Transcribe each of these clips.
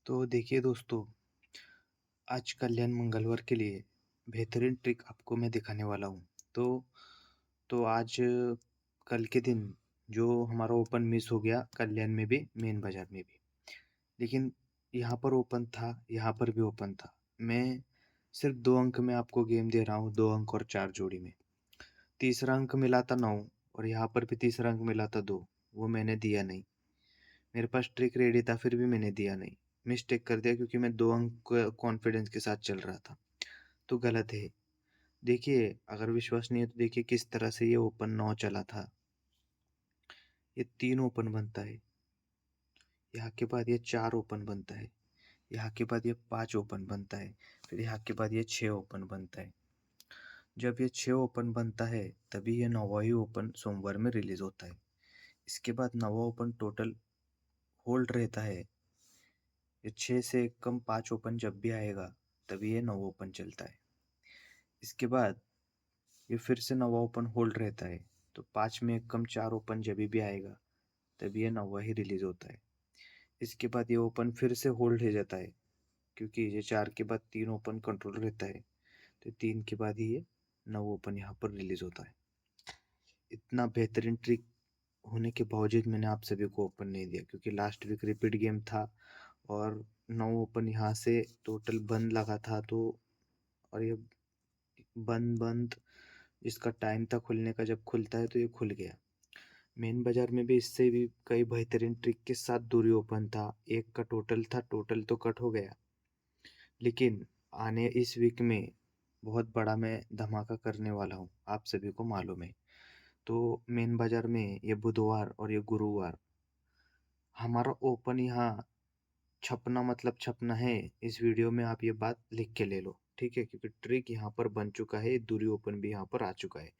तो देखिए दोस्तों, आज कल्याण मंगलवार के लिए बेहतरीन ट्रिक आपको मैं दिखाने वाला हूँ। तो आज कल के दिन जो हमारा ओपन मिस हो गया कल्याण में भी, मेन बाज़ार में भी। लेकिन यहाँ पर ओपन था, यहाँ पर भी ओपन था। मैं सिर्फ़ 2 अंक में आपको गेम दे रहा हूँ, 2 अंक और 4 जोड़ी में। तीसरा अंक मिला था 9 और यहाँ पर भी तीसरा अंक मिला था 2, वो मैंने दिया नहीं। मेरे पास ट्रिक रेडी था फिर भी मैंने दिया नहीं। मिस्टेक कर दिया क्योंकि मैं 2 अंक कॉन्फिडेंस के साथ चल रहा था, तो गलत है। देखिए, अगर विश्वास नहीं है तो देखिए किस तरह से ये ओपन 9 चला था। ये 3 ओपन बनता है, यहाँ के बाद ये 4 ओपन बनता है, यहाँ के बाद ये 5 ओपन बनता है, फिर यहाँ के बाद ये 6 ओपन बनता है। जब ये 6 ओपन बनता है, तभी ये 9वाँ ही ओपन सोमवार में रिलीज़ होता है। इसके बाद 9वाँ ओपन टोटल होल्ड रहता है। ये 6 से कम 5 ओपन जब भी आएगा, तभी ये 9 ओपन चलता है। इसके बाद ये फिर से 9वाँ ओपन होल्ड रहता है, तो 5 में कम 4 ओपन जभी भी आएगा, तभी ये 9वाँ ही रिलीज़ होता है। इसके बाद ये ओपन फिर से होल्ड हो जाता है, क्योंकि ये 4 के बाद 3 ओपन कंट्रोल रहता है, तो 3 के बाद ही ये 9 ओपन यहाँ पर रिलीज़ होता है। इतना बेहतरीन ट्रिक होने के बावजूद मैंने आप सभी को ओपन नहीं दिया, क्योंकि लास्ट वीक रिपीट गेम था और 9 ओपन यहाँ से टोटल बंद लगा था, तो और ये बंद बंद इसका टाइम था खुलने का, जब खुलता है तो ये खुल गया। मेन बाजार में भी इससे भी कई बेहतरीन ट्रिक के साथ दूरी ओपन था, एक का टोटल था, टोटल तो कट हो गया। लेकिन आने इस वीक में बहुत बड़ा मैं धमाका करने वाला हूँ, आप सभी को मालूम है। तो मेन बाजार में ये बुधवार और ये गुरुवार हमारा ओपन यहाँ छपना मतलब छपना है। इस वीडियो में आप ये बात लिख के ले लो, ठीक है? क्योंकि ट्रिक यहाँ पर बन चुका है, दूरी ओपन भी यहाँ पर आ चुका है।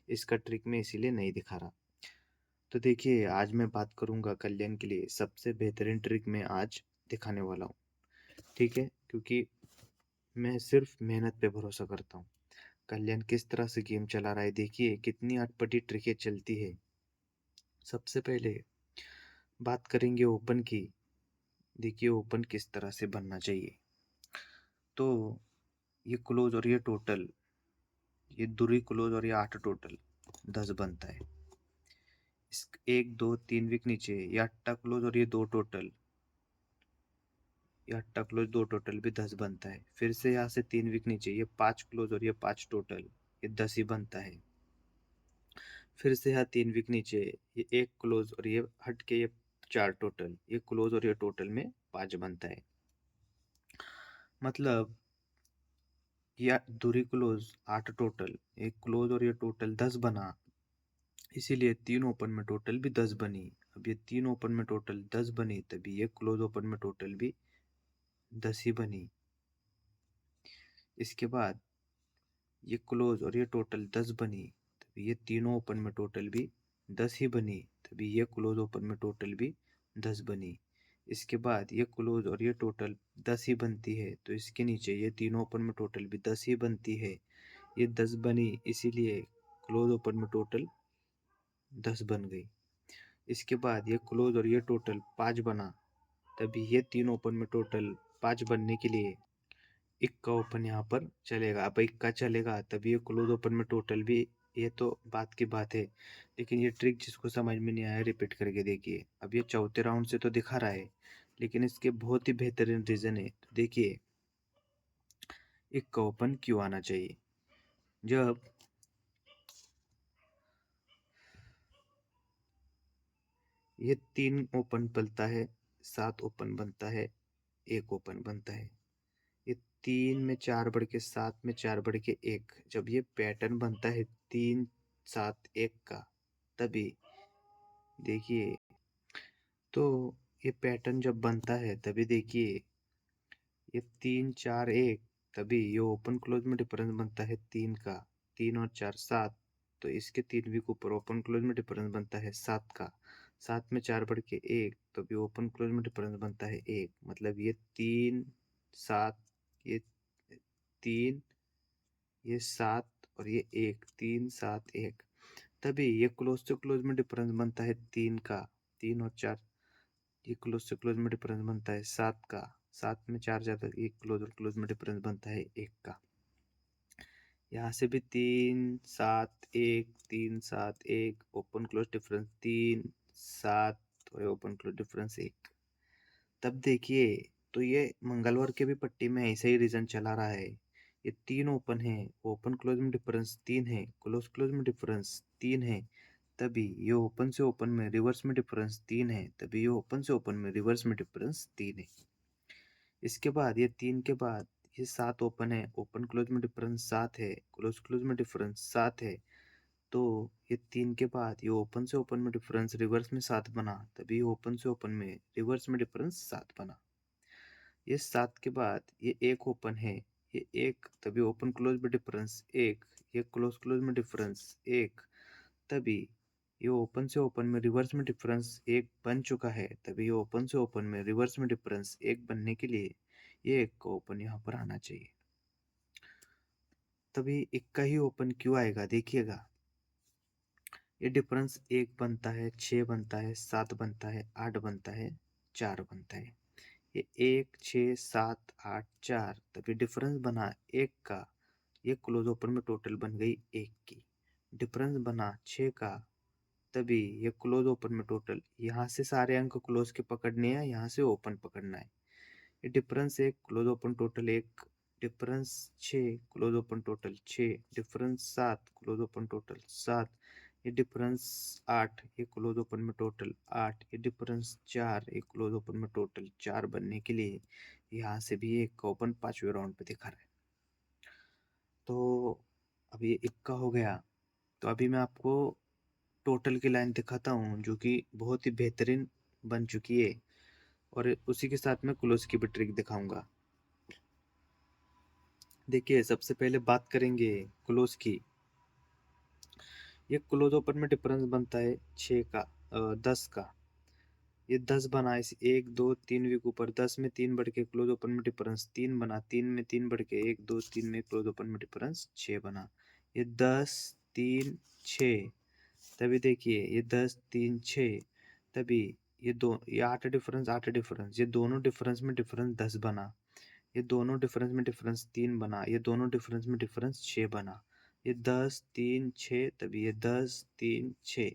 इसका ट्रिक मैं इसीलिए नहीं दिखा रहा। तो देखिए, आज मैं बात करूँगा कल्याण के लिए सबसे बेहतरीन ट्रिक मैं आज दिखाने वाला हूँ, ठीक है? क्योंकि मैं सिर्फ़ मेहनत पे भरोसा करता हूँ। कल्याण किस तरह से गेम चला रहा है देखिए, कितनी अटपटी ट्रिकें चलती है। सबसे पहले बात करेंगे ओपन की। देखिए ओपन किस तरह से बनना चाहिए। तो ये क्लोज़ और ये टोटल, ये दूरी क्लोज़ और ये 8 टोटल 10 बनता है। इस 1, 2, 3 वीक नीचे ये अट्टा क्लोज़ और ये 2 टोटल, ये अट्टा क्लोज़ 2 टोटल भी 10 बनता है। फिर से यहाँ से 3 वीक नीचे ये 5 क्लोज़ और ये 5 टोटल, ये 10 ही बनता है। फिर से यहाँ 3 वीक नीचे ये 1 क्लोज़ और ये हट के ये 4 टोटल, ये क्लोज़ और ये टोटल में 5 बनता है। मतलब या दूरी क्लोज़ 8 टोटल, एक क्लोज़ और ये टोटल 10 बना, इसीलिए 3 ओपन में टोटल भी 10 बनी। अब ये 3 ओपन में टोटल 10 बनी, तभी ये क्लोज़ ओपन में टोटल भी 10 ही बनी। इसके बाद ये क्लोज़ और ये टोटल 10 बनी, तभी ये तीनों ओपन में टोटल भी 10 ही बनी, तभी ये क्लोज़ ओपन में टोटल भी 10 बनी। इसके बाद ये क्लोज़ और ये टोटल 10 ही बनती है, तो इसके नीचे ये तीनों ओपन में टोटल भी 10 ही बनती है। ये 10 बनी, इसीलिए क्लोज़ ओपन में टोटल 10 बन गई। इसके बाद ये क्लोज़ और ये टोटल 5 बना, तभी ये तीन ओपन में टोटल 5 बनने के लिए इक्का ओपन यहाँ पर चलेगा। अब इक्का चलेगा तभी ये क्लोज ओपन में टोटल भी, ये तो बात की बात है। लेकिन ये ट्रिक जिसको समझ में नहीं आया रिपीट करके देखिए। अब ये चौथे राउंड से तो दिखा रहा है, लेकिन इसके बहुत ही बेहतरीन रीज़न है। तो देखिए इक्का ओपन क्यों आना चाहिए। जब ये 3 ओपन बनता है, 7 ओपन बनता है, 1 ओपन बनता है। ये 3 में 4 बढ़ के 7 में 4 बढ़ के 1, जब ये पैटर्न बनता है 3 7 1 का, तभी देखिए, तो ये पैटर्न जब बनता है तभी देखिए ये 3 4 1, तभी ये ओपन क्लोज में डिफरेंस बनता है 3 का। 3 और 4 7, तो इसके 3 वीक ऊपर ओपन क्लोज में डिफरेंस बनता है 7 का। 7 में 4 बढ़ के 1, तभी ओपन क्लोज में डिफरेंस बनता है 1। मतलब ये 3 7, ये 3, ये 7 और ये 1, 3 7 1, तभी ये क्लोज से क्लोज में डिफरेंस बनता है 3 का। 3 और 4, ये क्लोज से क्लोज में डिफरेंस बनता है 7 का। 7 में 4 जाता है, 1 क्लोज़ और क्लोज़ में डिफ़रेंस बनता है 1 का। यहाँ से भी 3, 7, 1, 3, 7, 1 ओपन क्लोज़ डिफ़रेंस 3, 7 और ओपन क्लोज़ डिफ़रेंस 1। तब देखिए, तो ये मंगलवार के भी पट्टी में ऐसा ही रीज़न चला रहा है। ये 3 ओपन है, ओपन क्लोज़ में डिफ़रेंस 3 है, क्लोज़ क्लोज़ में डिफ़रेंस 3 है, तभी ये ओपन से ओपन में रिवर्स में डिफ़रेंस 3 है, तभी ये ओपन से ओपन में रिवर्स में डिफ़रेंस 3 है। इसके बाद ये 3 के बाद ये 7 ओपन है, ओपन क्लोज़ में डिफ़रेंस 7 है, क्लोज़ क्लोज़ में डिफ़रेंस 7 है, तो ये 3 के बाद ये ओपन से ओपन में डिफ़रेंस रिवर्स में 7 बना, तभी ओपन से ओपन में रिवर्स में डिफ़रेंस 7 बना। ये 7 के बाद ये 1 ओपन है, ये 1 तभी ओपन क्लोज़ में डिफ़रेंस 1, ये क्लोज़ क्लोज़ में डिफ़रेंस 1, तभी ये ओपन से ओपन में रिवर्स में डिफ़रेंस 1 बन चुका है, तभी ये ओपन से ओपन में रिवर्स में डिफ़रेंस 1 बनने के लिए ये 1 का ओपन यहाँ पर आना चाहिए। तभी 1 का ही ओपन क्यों आएगा देखिएगा। ये डिफ़रेंस 1 बनता है, 6 बनता है, 7 बनता है, 8 बनता है, 4 बनता है। ये 1, 6, 7, 8, 4 तभी डिफरेंस बना 1 का, ये क्लोज ओपन में टोटल बन गई 1 की। डिफरेंस बना 6 का, तभी ये क्लोज ओपन में टोटल, यहाँ से सारे अंक क्लोज के पकड़ने हैं, यहाँ से ओपन पकड़ना है। ये difference 1 close open total 1, difference 6 close open total 6, difference 7 close open total 7, ये डिफरेंस 8 ये क्लोज ओपन में टोटल 8, ये डिफरेंस 4 ये क्लोज ओपन में टोटल 4 बनने के लिए यहाँ से भी एक ओपन 5वें राउंड पे दिखा रहा है। तो अब ये इक्का हो गया। तो अभी मैं आपको टोटल की लाइन दिखाता हूँ जो कि बहुत ही बेहतरीन बन चुकी है, और उसी के साथ मैं क्लोज की भी ट्रिक दिखाऊंगा। देखिए, सबसे पहले बात करेंगे क्लोज की। ये क्लोज ओपन में डिफरेंस बनता है 6 का, 10 का। ये 10 बना, इस 1 2 3 वीक ऊपर 10 में 3 बढ़ के क्लोज ओपन में डिफरेंस 3 बना, 3 में 3 बढ़ के 1 2 3 में क्लोज ओपन में डिफरेंस 6 बना। ये 10 3 6, तभी देखिए ये 10 3 6, तभी ये 8 डिफरेंस, ये दोनों डिफरेंस में डिफरेंस 10 बना। ये दोनों डिफरेंस में डिफरेंस 3 बना, ये दोनों डिफरेंस में डिफरेंस 6 बना। ये 10 3 6, तभी ये 10 3 6,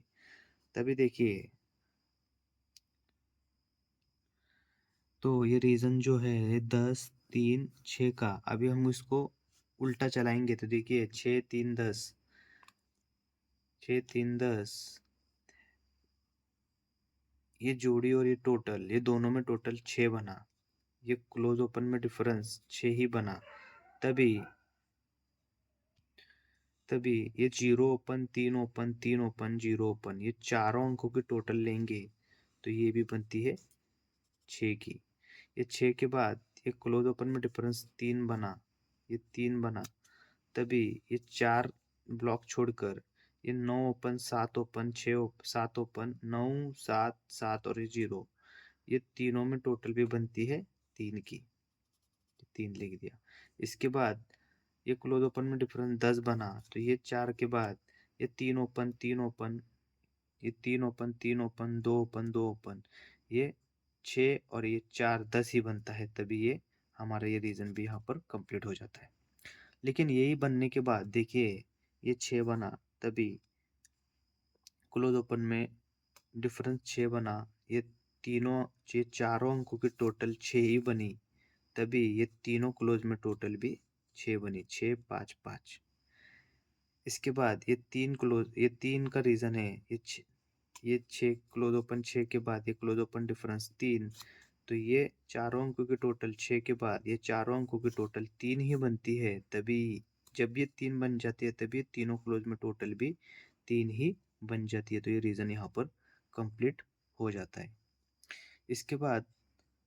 तभी देखिए, तो ये रीजन जो है ये 10 3 6 का, अभी हम इसको उल्टा चलाएंगे तो देखिए 6 3 10, 6 3 10, ये जोड़ी और ये टोटल, ये दोनों में टोटल 6 बना। ये क्लोज ओपन में डिफरेंस 6 ही बना, तभी तभी ये 0 ओपन 3 ओपन 3 ओपन 0 ओपन, ये चारों अंकों की टोटल लेंगे तो ये भी बनती है 6 की। ये 6 के बाद ये क्लोज ओपन में डिफरेंस 3 बना, ये 3 बना, तभी ये 4 ब्लॉक छोड़कर ये 9 ओपन 7 ओपन 6 7 ओपन 9 7 7 और ये 0, ये तीनों में टोटल भी बनती है 3 की। 3 लिख दिया। इसके बाद ये क्लोज ओपन में डिफरेंस 10 बना, तो ये 4 के बाद ये 3 ओपन 3 ओपन, ये 3 ओपन 3 ओपन 2 ओपन 2 ओपन, ये 6 और ये 4 10 ही बनता है, तभी ये हमारा ये रीजन भी यहाँ पर कंप्लीट हो जाता है। लेकिन यही बनने के बाद देखिए ये 6 बना, तभी क्लोज ओपन में डिफरेंस 6 बना, ये तीनों, ये चारों अंकों की टोटल 6 ही बनी, तभी ये तीनों क्लोज में टोटल भी 6 बनी, 6 5 5। इसके बाद ये 3 का रीजन है, ये 6 क्लोज ओपन 6 के बाद ये क्लोज ओपन डिफरेंस 3, तो ये चारों अंकों की टोटल 6 के बाद ये चारों अंकों की टोटल 3 ही बनती है, तभी जब ये 3 बन जाती है तभी तीनों क्लोज में टोटल भी 3 ही बन जाती है, तो ये रीजन यहाँ पर कंप्लीट हो जाता है। इसके बाद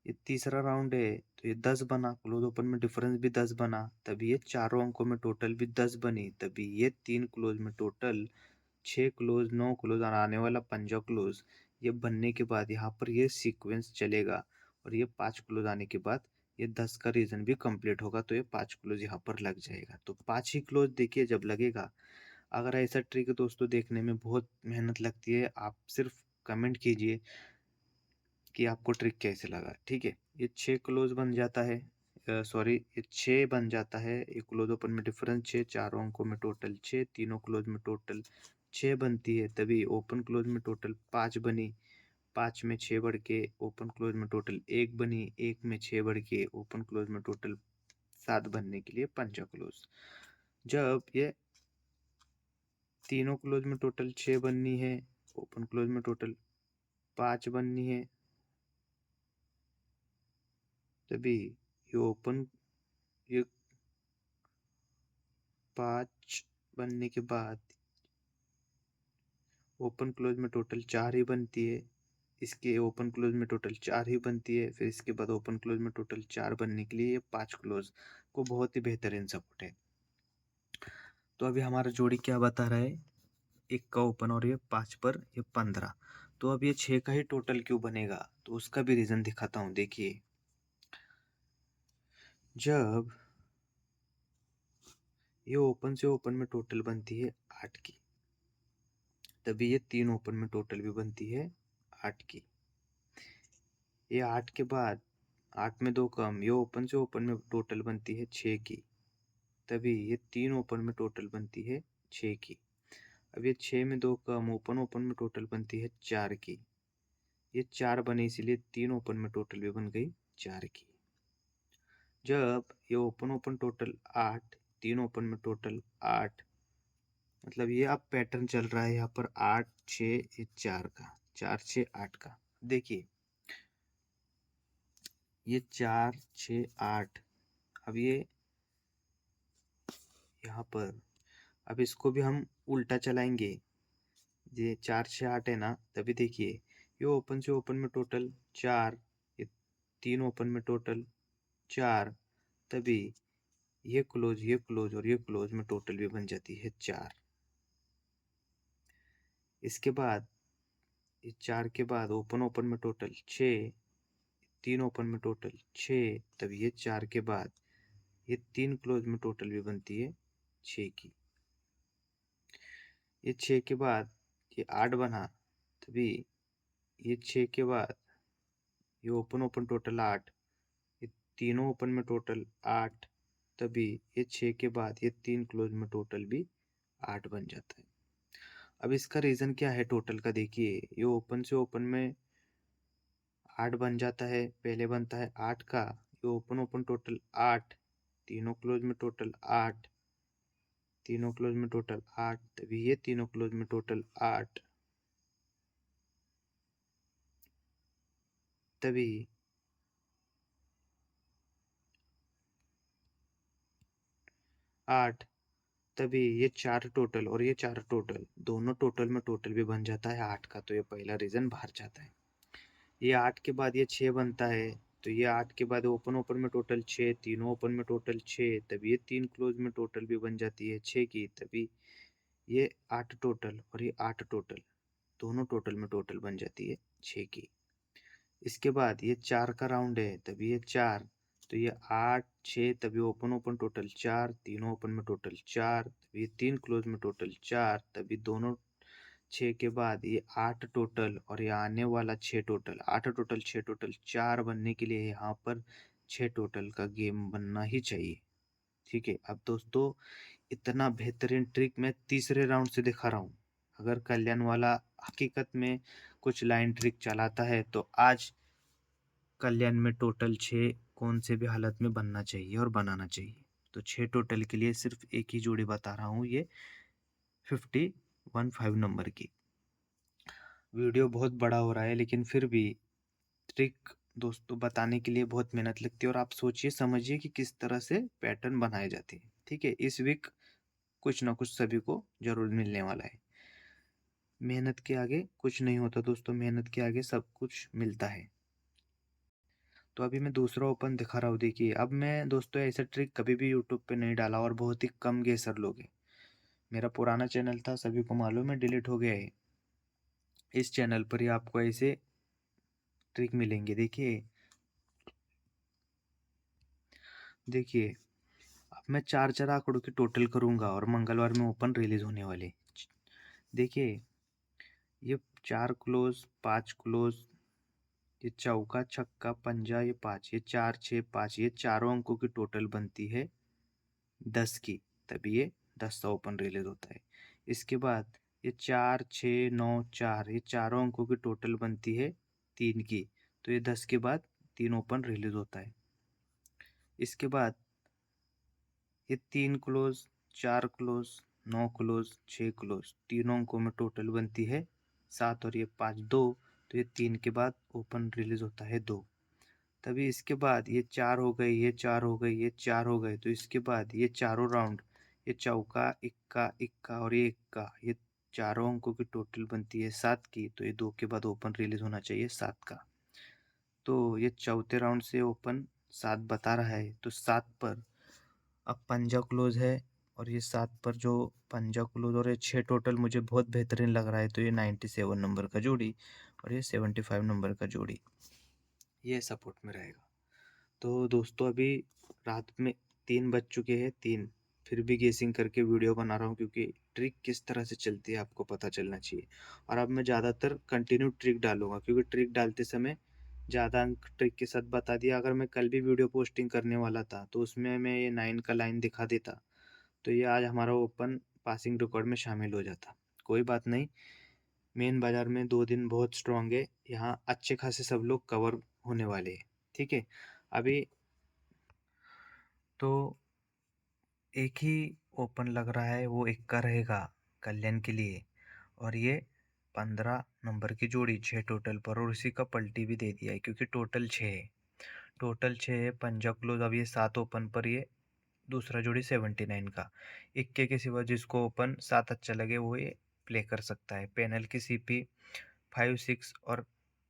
ये तीसरा राउंड है, तो ये 10 बना, क्लोज ओपन में डिफरेंस भी 10 बना, तभी ये चारों अंकों में टोटल भी 10 बनी, तभी ये 3 क्लोज में टोटल 6 क्लोज 9 क्लोज और आने वाला पंजा क्लोज, ये बनने के बाद यहाँ पर ये सीक्वेंस चलेगा, और ये 5 क्लोज आने के बाद ये 10 का रीजन भी कंप्लीट होगा, तो ये 5 क्लोज यहाँ पर लग जाएगा। तो 5 ही क्लोज देखिए जब लगेगा। अगर ऐसा ट्रिक दोस्तों देखने में बहुत मेहनत लगती है, आप सिर्फ कमेंट कीजिए कि आपको ट्रिक कैसे लगा, ठीक है। ये 6 क्लोज बन जाता है, सॉरी, ये 6 बन जाता है। ये क्लोज ओपन में डिफरेंस 6, चारों अंकों में टोटल 6, तीनों क्लोज में टोटल 6 बनती है, तभी ओपन क्लोज में टोटल 5 बनी। 5 में 6 बढ़ के ओपन क्लोज में टोटल 1 बनी, 1 में 6 बढ़ के ओपन क्लोज में टोटल 7 बनने के लिए पंचा क्लोज। जब ये तीनों क्लोज में टोटल 6 बननी है, ओपन क्लोज में टोटल 5 बननी है, तभी ये ओपन, ये 5 बनने के बाद ओपन क्लोज में टोटल 4 ही बनती है। इसके ओपन क्लोज में टोटल 4 ही बनती है, फिर इसके बाद ओपन क्लोज में टोटल 4 बनने के लिए ये 5 क्लोज को बहुत ही बेहतरीन सपोर्ट है। तो अभी हमारा जोड़ी क्या बता रहा है, 1 का ओपन और ये 5 पर ये 15। तो अब ये 6 का ही टोटल क्यों बनेगा, तो उसका भी रीजन दिखाता हूँ। देखिए, जब ये ओपन से ओपन में टोटल बनती है 8 की, तभी ये 3 ओपन में टोटल भी बनती है 8 की। ये 8 के बाद 8 में 2 कम, ये ओपन से ओपन में टोटल बनती है 6 की, तभी ये 3 ओपन में टोटल बनती है 6 की। अब ये 6 में 2 कम, ओपन ओपन में टोटल बनती है 4 की। ये 4 बने, इसीलिए 3 ओपन में टोटल भी बन गई 4 की। जब ये ओपन ओपन टोटल 8, 3 ओपन में टोटल 8, मतलब ये अब पैटर्न चल रहा है यहाँ पर 8 6 4 का, 4 6 8 का। देखिए, ये 4 6 8, अब ये यहाँ पर, अब इसको भी हम उल्टा चलाएंगे। ये 4 6 8 है ना, तभी देखिए ये ओपन से ओपन में टोटल 4, ये 3 ओपन में टोटल 4, तभी ये क्लोज और ये क्लोज में टोटल भी बन जाती है 4। इसके बाद ये 4 के बाद ओपन ओपन में टोटल 6, 3 ओपन में टोटल 6, तभी ये 4 के बाद ये 3 क्लोज में टोटल भी बनती है 6 की। ये 6 के बाद ये 8 बना, तभी ये 6 के बाद ये ओपन ओपन टोटल 8, ये तीनों ओपन में टोटल 8, तभी ये 6 के बाद ये 3 क्लोज में टोटल भी 8 बन जाता है। अब इसका रीज़न क्या है टोटल का, देखिए ये ओपन से ओपन में 8 बन जाता है, पहले बनता है 8 का, ये ओपन ओपन टोटल 8, तीनों क्लोज में टोटल 8, तीनों क्लोज में टोटल 8, तभी ये तीनों क्लोज में टोटल 8, तभी 8, तभी ये 4 टोटल और ये 4 टोटल, दोनों टोटल में टोटल भी बन जाता है 8 का, तो ये पहला रीज़न बाहर जाता है। ये 8 के बाद ये 6 बनता है, तो ये 8 के बाद ओपन ओपन में टोटल 6, तीनों ओपन में टोटल 6, तभी ये 3 क्लोज में टोटल भी बन जाती है 6 की, तभी ये 8 टोटल और ये 8 टोटल, दोनों टोटल में टोटल बन जाती है 6 की। इसके बाद ये 4 का राउंड है, तभी ये 4, तो ये 8 6, तभी ओपन ओपन टोटल 4, तीनों ओपन में टोटल 4, तभी 3 क्लोज में टोटल 4, तभी दोनों 6 के बाद ये 8 टोटल और ये आने वाला 6 टोटल, 8 टोटल 6 टोटल, 4 बनने के लिए यहाँ पर 6 टोटल का गेम बनना ही चाहिए। ठीक है, अब दोस्तों इतना बेहतरीन ट्रिक मैं तीसरे राउंड से दिखा रहा हूँ। अगर कल्याण वाला हकीकत में कुछ लाइन ट्रिक चलाता है, तो आज कल्याण में टोटल 6 कौन से भी हालत में बनना चाहिए और बनाना चाहिए। तो 6 टोटल के लिए सिर्फ एक ही जोड़ी बता रहा हूँ, ये 50 नंबर की। वीडियो बहुत बड़ा हो रहा है, लेकिन फिर भी ट्रिक दोस्तों बताने के लिए बहुत मेहनत लगती है, और आप सोचिए समझिए कि किस तरह से पैटर्न बनाए जाते हैं। ठीक है, इस वीक कुछ ना कुछ सभी को जरूर मिलने वाला है। मेहनत के आगे कुछ नहीं होता दोस्तों, मेहनत के आगे सब कुछ मिलता है। तो अभी मैं दूसरा ओपन दिखा रहा हूँ। देखिए, अब मैं दोस्तों ऐसा ट्रिक कभी भी यूट्यूब पे नहीं डाला, और बहुत ही कम गेसर लोग हैं। मेरा पुराना चैनल था, सभी को मालूम है, डिलीट हो गया है। इस चैनल पर ही आपको ऐसे ट्रिक मिलेंगे। देखिए देखिए, अब मैं 4 आंकड़ों की टोटल करूंगा, और मंगलवार में ओपन रिलीज होने वाले। देखिए, ये 4 क्लोज, 5 क्लोज, ये चौका, छक्का, पंजा, ये 5, ये 4, 6, 5, ये चारों अंकों की टोटल बनती है 10 की, तभी ये 10 का ओपन रिलीज़ होता है। इसके बाद ये 4, 6, 9, 4, ये चारों अंकों की टोटल बनती है 3 की, तो ये 10 के बाद 3 ओपन रिलीज़ होता है। इसके बाद ये 3 क्लोज़, 4 क्लोज़, 9 क्लोज़, 6 क्लोज़, तीनों अंकों में टोटल बनती है 7 और ये 5 2, तो ये 3 के बाद ओपन रिलीज़ होता है 2। तभी इसके बाद ये 4 हो गई, ये 4 हो गई, ये 4 हो गए, तो इसके बाद ये चारों राउंड, ये चौका, इक्का, इक्का और ये इक्का, ये चारों अंकों की टोटल बनती है 7 की, तो ये 2 के बाद ओपन रिलीज़ होना चाहिए 7 का। तो ये चौथे राउंड से ओपन 7 बता रहा है, तो 7 पर अब पंजा क्लोज है, और ये 7 पर जो पंजा क्लोज और ये 6 टोटल मुझे बहुत बेहतरीन लग रहा है, तो ये 97 नंबर का जोड़ी और ये 75 नंबर का जोड़ी, ये सपोर्ट में रहेगा। तो दोस्तों अभी रात में 3 बज चुके हैं, 3, फिर भी गेसिंग करके वीडियो बना रहा हूँ, क्योंकि ट्रिक किस तरह से चलती है आपको पता चलना चाहिए। और अब मैं ज़्यादातर कंटिन्यू ट्रिक डालूँगा, क्योंकि ट्रिक डालते समय ज़्यादा अंक ट्रिक के साथ बता दिया। अगर मैं कल भी वीडियो पोस्टिंग करने वाला था, तो उसमें मैं ये 9 का लाइन दिखा देता, तो ये आज हमारा ओपन पासिंग रिकॉर्ड में शामिल हो जाता। कोई बात नहीं, मेन बाज़ार में 2 दिन बहुत स्ट्रॉन्ग है, यहाँ अच्छे खासे सब लोग कवर होने वाले हैं, ठीक है? अभी तो एक ही ओपन लग रहा है, वो इक्का रहेगा कल्याण के लिए, और ये 15 नंबर की जोड़ी 6 टोटल पर, और उसी का पलटी भी दे दिया है, क्योंकि टोटल 6 है, टोटल 6 है पंजा क्लोज। अब ये 7 ओपन पर, ये दूसरा जोड़ी 79 का, इक्के के सिवा जिसको ओपन 7 अच्छा लगे वो ये प्ले कर सकता है। पैनल की सीपी 5 6 और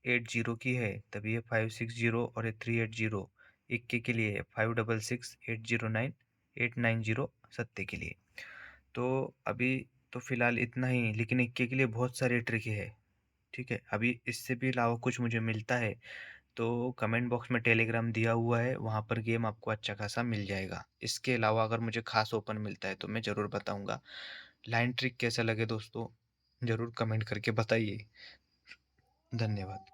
8 0 की है, तभी ये 5 6 0 और ये 3 8 0 इक्के के लिए, 5 6 6 8 0 9 8 9 0 सत्ते के लिए। तो अभी तो फिलहाल इतना ही, लेकिन इक्के के लिए बहुत सारी ट्रिक है, ठीक है? अभी इससे भी अलावा कुछ मुझे मिलता है, तो कमेंट बॉक्स में टेलीग्राम दिया हुआ है, वहाँ पर गेम आपको अच्छा खासा मिल जाएगा। इसके अलावा अगर मुझे खास ओपन मिलता है तो मैं ज़रूर बताऊँगा। लाइन ट्रिक कैसा लगे दोस्तों, ज़रूर कमेंट करके बताइए। धन्यवाद।